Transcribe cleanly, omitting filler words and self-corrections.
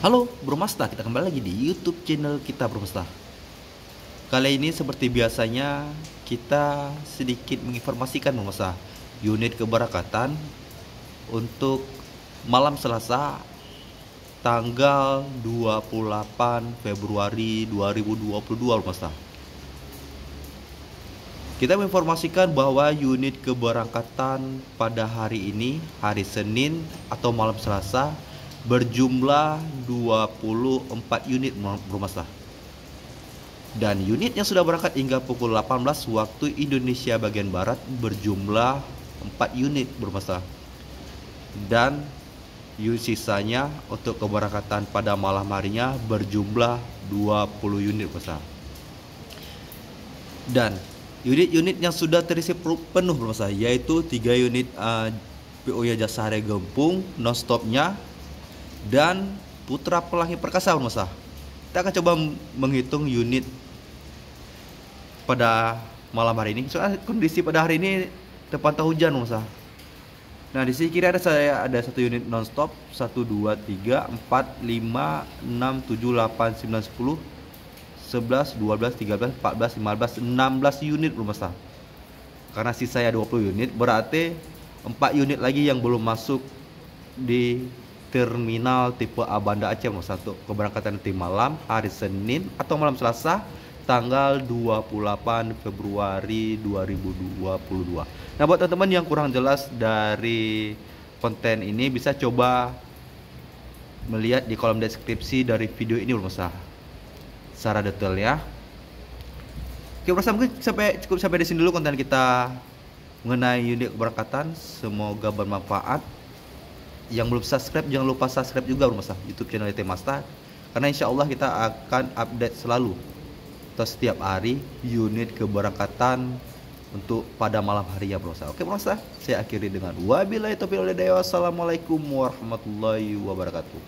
Halo Bro Masta, kita kembali lagi di YouTube channel kita Bro Masta. Kali ini seperti biasanya kita sedikit menginformasikan Bro Masta unit keberangkatan untuk malam Selasa tanggal 28 Februari 2022 Bro Masta. Kita menginformasikan bahwa unit keberangkatan pada hari ini, hari Senin atau malam Selasa, berjumlah 24 unit Bro Masta. Dan unit yang sudah berangkat hingga pukul 18 waktu Indonesia bagian Barat berjumlah 4 unit Bro Masta. Dan sisanya untuk keberangkatan pada malam harinya berjumlah 20 unit Bro Masta. Dan unit-unit yang sudah terisi penuh Bro Masta, yaitu 3 unit PO Jasa Harja Gempung non-stopnya dan Putra Pelangi Perkasa Bro Masta. Kita akan coba menghitung unit pada malam hari ini. Soalnya kondisi pada hari ini terpantau hujan Bro Masta. Nah, di sini kiri ada satu unit non-stop 1 2 3 4 5 6 7 8 9 10 11 12 13 14 15 16 unit Bro Masta. Karena sisanya 20 unit, berarti 4 unit lagi yang belum masuk di terminal tipe A Banda Aceh untuk keberangkatan nanti malam hari Senin atau malam Selasa tanggal 28 Februari 2022. Nah, buat teman-teman yang kurang jelas dari konten ini bisa coba melihat di kolom deskripsi dari video ini Bro Masta secara detailnya. Oke Bro Masta, mungkin cukup sampai di sini dulu konten kita mengenai unit keberangkatan. Semoga bermanfaat. Yang belum subscribe jangan lupa subscribe juga Bro Masta YouTube channel IT Masta, karena insya Allah kita akan update selalu atau setiap hari unit keberangkatan untuk pada malam hari ya Bro Masta. Oke Bro Masta, saya akhiri dengan wabillahi taufiq wal hidayah. Wassalamualaikum warahmatullahi wabarakatuh.